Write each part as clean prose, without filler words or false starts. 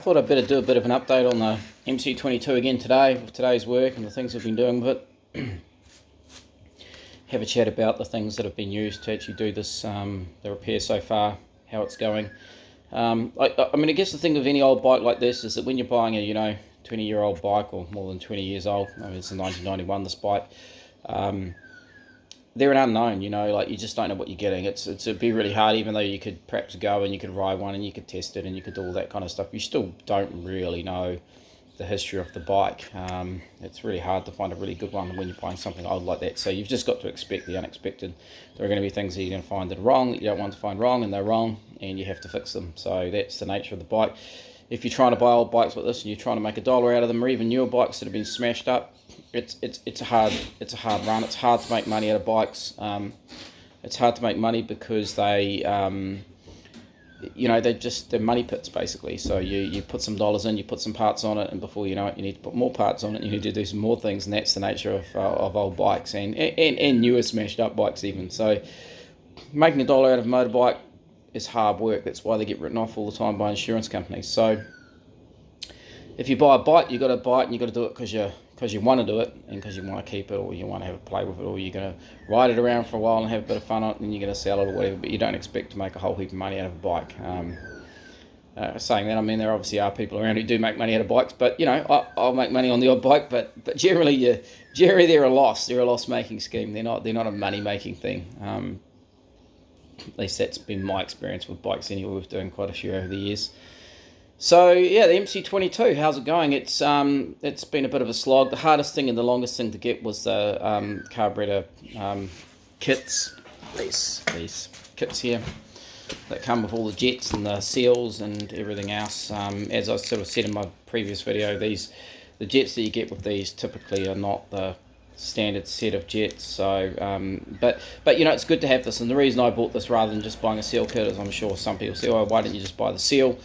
Thought I'd better do a bit of an update on the MC22 again today, with today's work and the things we've been doing with it. Have a chat about the things that have been used to actually do this, the repair so far, how it's going. I mean, I guess the thing with any old bike like this is that when you're buying a 20-year-old bike, or more than 20 years old, I mean, it's a 1991, this bike, they're an unknown, like you just don't know what you're getting. It'd be really hard, even though you could perhaps go and you could ride one and you could test it and you could do all that kind of stuff. You still don't really know the history of the bike. It's really hard to find a really good one when you're buying something old like that. So you've just got to expect the unexpected. There are going to be things that you're going to find that are wrong, that you don't want to find wrong, and they're wrong, and you have to fix them. So that's the nature of the bike. If you're trying to buy old bikes like this and you're trying to make $1 out of them, or even newer bikes that have been smashed up, it's a hard run. It's hard to make money out of bikes. It's hard to make money because they're money pits basically. So you put some dollars in, you put some parts on it, and before you know it, you need to put more parts on it. You need to do some more things, and that's the nature of old bikes and newer smashed up bikes even. So making $1 out of a motorbike is hard work. That's why they get written off all the time by insurance companies. So if you buy a bike, you've got to buy it, and you've got to do it because you want to do it, and because you want to keep it, or you want to have a play with it, or you're going to ride it around for a while and have a bit of fun on it, and then you're going to sell it or whatever, but you don't expect to make a whole heap of money out of a bike. Saying that, I mean, there obviously are people around who do make money out of bikes, but I'll make money on the odd bike, but generally they're a loss. They're a loss-making scheme. They're not a money-making thing. At least that's been my experience with bikes anyway. We've doing quite a few over the years. So yeah, the MC22, how's it going? It's been a bit of a slog. The hardest thing and the longest thing to get was the carburetor kits. These kits here that come with all the jets and the seals and everything else. As I sort of said in my previous video, the jets that you get with these typically are not the standard set of jets. So but it's good to have this, and the reason I bought this rather than just buying a seal kit is I'm sure some people say, oh, why don't you just buy the seal?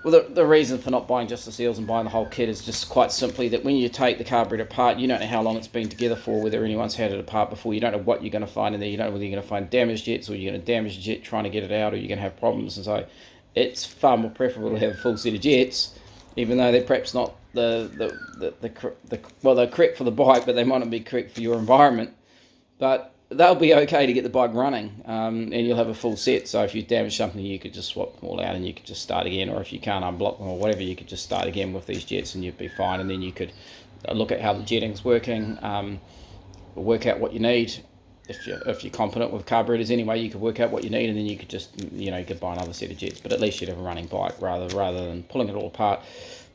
Well, the reason for not buying just the seals and buying the whole kit is just quite simply that when you take the carburetor apart, you don't know how long it's been together for, whether anyone's had it apart before. You don't know what you're going to find in there. You don't know whether you're going to find damaged jets, or you're going to damage the jet trying to get it out, or you're going to have problems. And so it's far more preferable to have a full set of jets, even though they're perhaps not they're correct for the bike, but they might not be correct for your environment. But they'll be okay to get the bike running, and you'll have a full set. So if you damage something, you could just swap them all out and you could just start again, or if you can't unblock them or whatever, you could just start again with these jets and you'd be fine. And then you could look at how the jetting's working, work out what you need. If you're competent with carburetors anyway, you could work out what you need, and then you could just you could buy another set of jets. But at least you'd have a running bike rather than pulling it all apart,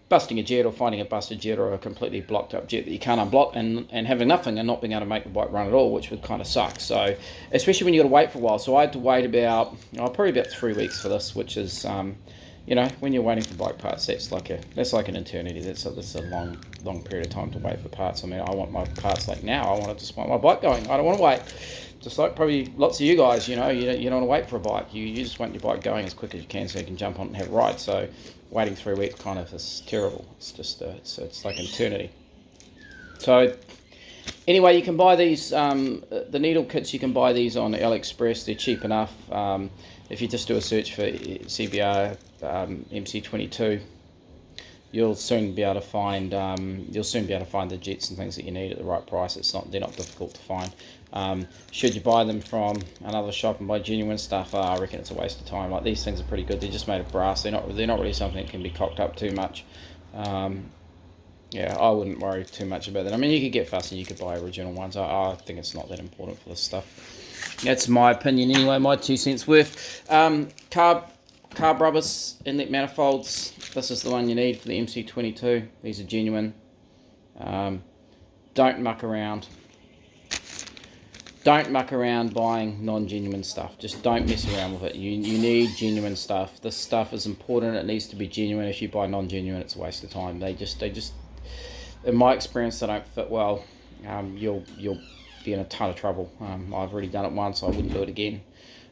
busting a jet, or finding a busted jet, or a completely blocked up jet that you can't unblock, and having nothing and not being able to make the bike run at all, which would kind of suck. So especially when you got to wait for a while. So I had to wait probably about 3 weeks for this, which is when you're waiting for bike parts, that's like an eternity. That's a long period of time to wait for parts. I mean, I want my parts like now. I just want my bike going. I don't want to wait. Just like probably lots of you guys, you don't want to wait for a bike. You just want your bike going as quick as you can so you can jump on it and have a ride. So waiting 3 weeks kind of is terrible. It's just it's like an eternity. So anyway, you can buy these the needle kits. You can buy these on AliExpress. They're cheap enough. If you just do a search for CBR MC22, you'll soon be able to find the jets and things that you need at the right price. They're not difficult to find. Should you buy them from another shop and buy genuine stuff, I reckon it's a waste of time. Like, these things are pretty good. They're just made of brass. They're not really something that can be cocked up too much. Yeah, I wouldn't worry too much about that. I mean, you could get fussy, you could buy original ones. I think it's not that important for this stuff. That's my opinion anyway, my 2 cents worth. Carb rubbers, inlet manifolds. This is the one you need for the MC22. These are genuine. Don't muck around. Don't muck around buying non-genuine stuff. Just don't mess around with it. You need genuine stuff. This stuff is important. It needs to be genuine. If you buy non-genuine, it's a waste of time. They just, in my experience, they don't fit well. You'll be in a ton of trouble. I've already done it once. I wouldn't do it again.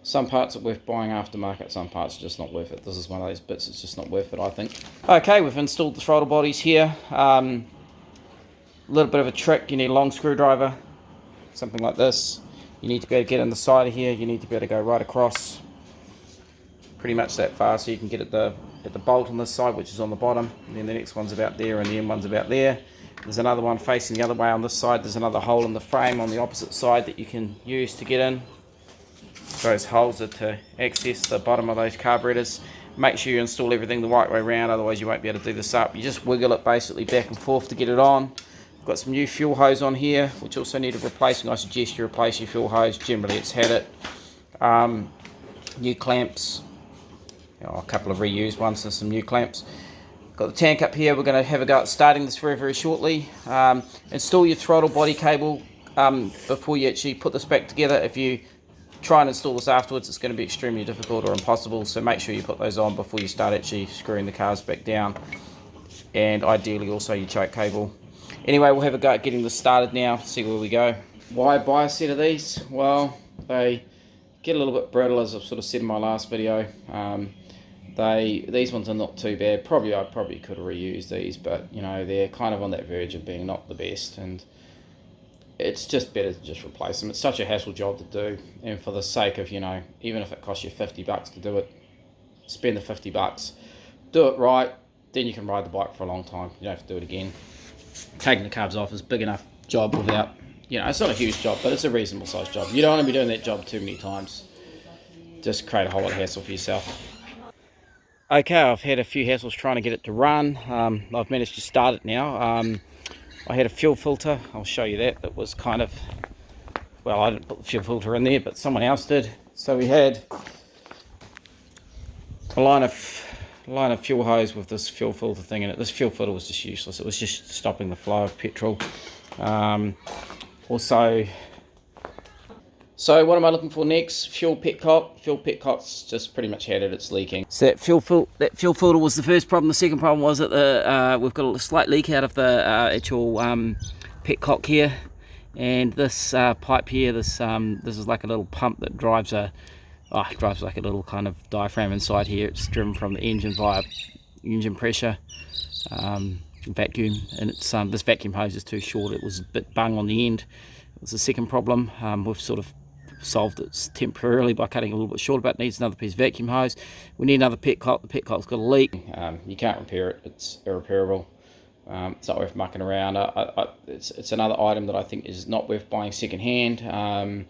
Some parts are worth buying aftermarket. Some parts are just not worth it. This is one of those bits. It's just not worth it, I think. Okay, we've installed the throttle bodies here. A little bit of a trick. You need a long screwdriver, something like this. You need to be able to get in the side of here. You need to be able to go right across, pretty much that far, so you can get at the at the bolt on this side, which is on the bottom, and then the next one's about there, and the end one's about there. There's another one facing the other way on this side. There's another hole in the frame on the opposite side that you can use to get in. Those holes are to access the bottom of those carburetors. Make sure you install everything the right way around, otherwise you won't be able to do this up. You just wiggle it basically back and forth to get it on. I've got some new fuel hose on here, which also need replacing. I suggest you replace your fuel hose. Generally it's had it. New clamps, a couple of reused ones and some new clamps. Got the tank up here. We're going to have a go at starting this very shortly. Install your throttle body cable before you actually put this back together. If you try and install this afterwards, it's going to be extremely difficult or impossible, so make sure you put those on before you start actually screwing the cars back down, and ideally also your choke cable. Anyway, we'll have a go at getting this started now, see where we go. Why buy a set of these? Well, they get a little bit brittle, as I've sort of said in my last video. These ones are not too bad. I probably could have reused these, but you know, they're kind of on that verge of being not the best, and it's just better to just replace them. It's such a hassle job to do, and for the sake of, you know, even if it costs you $50 to do it, spend the $50, do it right, then you can ride the bike for a long time. You don't have to do it again. Taking the carbs off is a big enough job without, you know, it's not a huge job, but it's a reasonable sized job. You don't want to be doing that job too many times. Just create a whole lot of hassle for yourself. Okay, I've had a few hassles trying to get it to run. I've managed to start it now. I had a fuel filter, I'll show you that was kind of, well, I didn't put the fuel filter in there, but someone else did. So we had a line of fuel hose with this fuel filter thing in it. This fuel filter was just useless. It was just stopping the flow of petrol. So what am I looking for next? Fuel petcock. Fuel petcock's just pretty much had it. It's leaking. So that fuel filter was the first problem. The second problem was that we've got a slight leak out of the actual petcock here, and this pipe here. This is like a little pump that drives like a little kind of diaphragm inside here. It's driven from the engine via engine pressure vacuum, and it's this vacuum hose is too short. It was a bit bung on the end. It was the second problem. We've sort of solved it temporarily by cutting a little bit short, but it needs another piece of vacuum hose. We need another petcock. The petcock's got a leak. You can't repair it. It's irreparable. It's not worth mucking around. It's another item that I think is not worth buying second hand.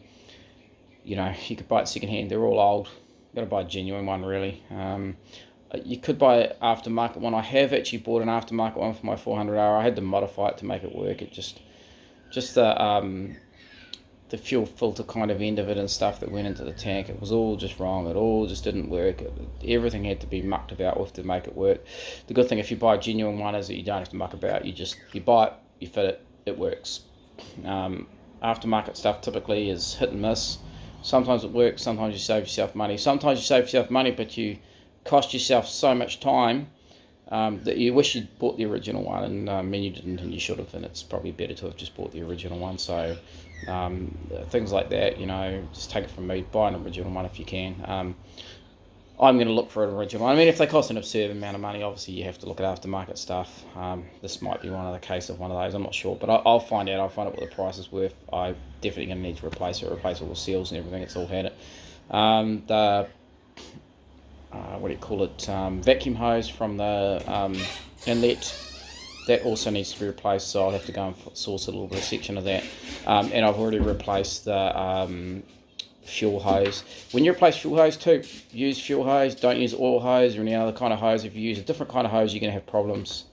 You know, you could buy it second hand. They're all old. You've got to buy a genuine one, really. You could buy an aftermarket one. I have actually bought an aftermarket one for my 400R. I had to modify it to make it work. It just the fuel filter kind of end of it and stuff that went into the tank, it was all just wrong. It all just didn't work. Everything had to be mucked about with to make it work. The good thing if you buy a genuine one is that you don't have to muck about. You buy it, you fit it, it works. Aftermarket stuff typically is hit and miss. Sometimes it works, sometimes you save yourself money. Sometimes you save yourself money, but you cost yourself so much time that you wish you'd bought the original one, and you didn't, and you should have, and it's probably better to have just bought the original one. So things like that, you know, just take it from me, buy an original one if you can. I'm going to look for an original one. I mean, if they cost an absurd amount of money, obviously you have to look at aftermarket stuff. This might be one of the case of one of those, I'm not sure, but I'll find out. I'll find out what the price is worth. I'm definitely going to need to replace it, replace all the seals and everything. It's all had it. What do you call it, vacuum hose from the inlet, that also needs to be replaced, so I'll have to go and source a little bit of section of that. And I've already replaced the fuel hose. When you replace fuel hose too, use fuel hose, don't use oil hose or any other kind of hose. If you use a different kind of hose, you're going to have problems.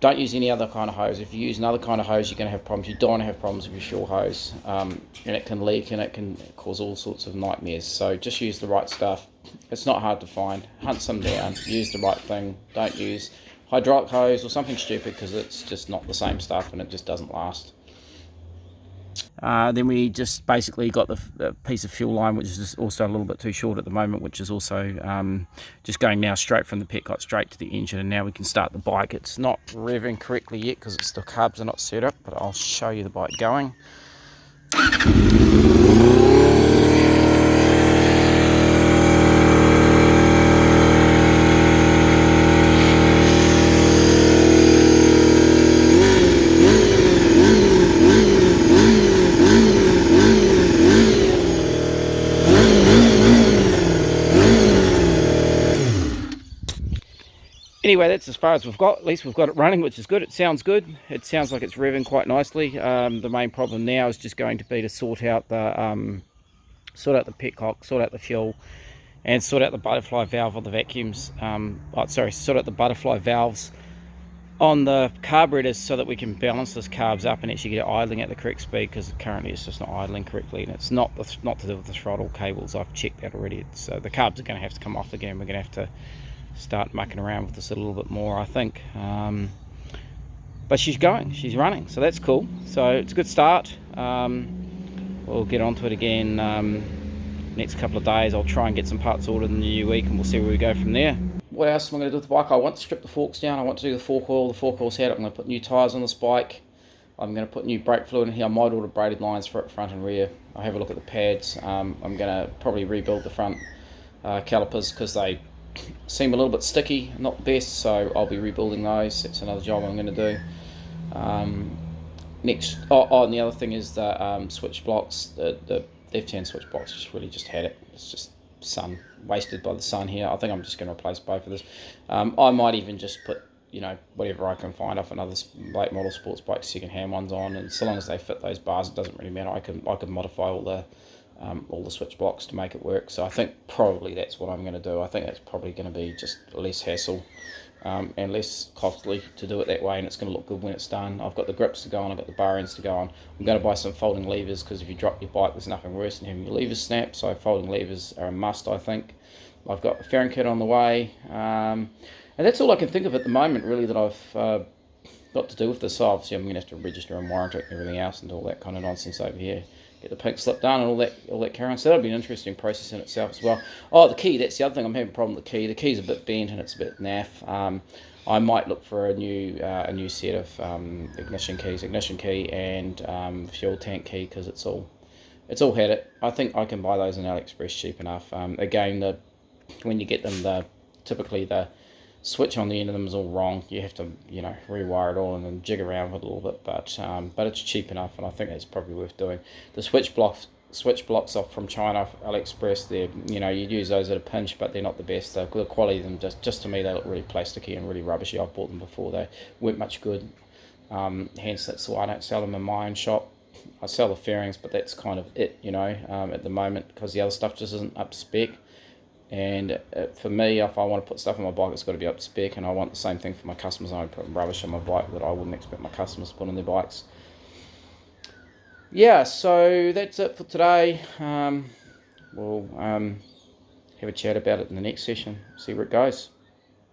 Don't use any other kind of hose. If you use another kind of hose, you're going to have problems. You don't want to have problems with your fuel hose, and it can leak and it can cause all sorts of nightmares. So just use the right stuff. It's not hard to find. Hunt some down. Use the right thing. Don't use hydraulic hose or something stupid, because it's just not the same stuff and it just doesn't last. Then we just basically got the piece of fuel line, which is just also a little bit too short at the moment, which is also just going now straight from the petcock straight to the engine, and now we can start the bike. It's not revving correctly yet because the carbs are not set up, but I'll show you the bike going. Anyway, that's as far as we've got. At least we've got it running, which is good. It sounds good. It sounds like it's revving quite nicely. The main problem now is just going to be to sort out the petcock, sort out the fuel, and sort out the butterfly valve on the vacuums. Sort out the butterfly valves on the carburetors so that we can balance this carbs up and actually get it idling at the correct speed, because currently it's just not idling correctly, and it's not to do with the throttle cables. I've checked that already. So the carbs are going to have to come off again. We're going to have to start mucking around with this a little bit more, I think. But she's running, so that's cool. So it's a good start. We'll get onto it again next couple of days. I'll try and get some parts ordered in the new week, and we'll see where we go from there. What else am I going to do with the bike? I want to strip the forks down. I want to do the fork oil. The fork oil's out. I'm going to put new tyres on this bike. I'm going to put new brake fluid in here. I might order braided lines for it, front and rear. I'll have a look at the pads. I'm going to probably rebuild the front calipers, because they seem a little bit sticky, not the best, so I'll be rebuilding those. That's another job I'm going to do. And the other thing is the switch blocks. The F10 switch blocks just had it. It's just wasted by the sun here. I think I'm just going to replace both of this. I might even just put, whatever I can find off another late model sports bike, second-hand ones on, and so long as they fit those bars, it doesn't really matter. I can modify all the switch blocks to make it work. So I think probably that's what I'm going to do. I think that's probably going to be just less hassle and less costly to do it that way, and it's going to look good when it's done. I've got the grips to go on, I've got the bar ends to go on. I'm going to buy some folding levers, because if you drop your bike, there's nothing worse than having your levers snap, so folding levers are a must, I think. I've got the fairing kit on the way, and that's all I can think of at the moment, really, that I've got to do with this. So obviously I'm going to have to register and warrant it and everything else, and all that kind of nonsense over here. Get the pink slip done and all that carry on. So that'll be an interesting process in itself as well. Oh, the key, that's the other thing. I'm having a problem with the key. The key's a bit bent and it's a bit naff. I might look for a new set of ignition key and fuel tank key, because it's all had it. I think I can buy those on AliExpress cheap enough. Again, when you get them, typically the switch on the end of them is all wrong. You have to rewire it all and then jig around with it a little bit, but it's cheap enough, and I think it's probably worth doing. The switch blocks off from China, AliExpress, you use those at a pinch, but they're not the best. The quality of them, just to me, they look really plasticky and really rubbishy. I've bought them before, they weren't much good. Hence that's why I don't sell them in my own shop. I sell the fairings, but that's kind of it, at the moment, because the other stuff just isn't up to spec. And for me, if I want to put stuff on my bike, it's got to be up to spec, and I want the same thing for my customers. I don't put rubbish on my bike that I wouldn't expect my customers to put on their bikes. Yeah, so that's it for today. We'll have a chat about it in the next session, see where it goes.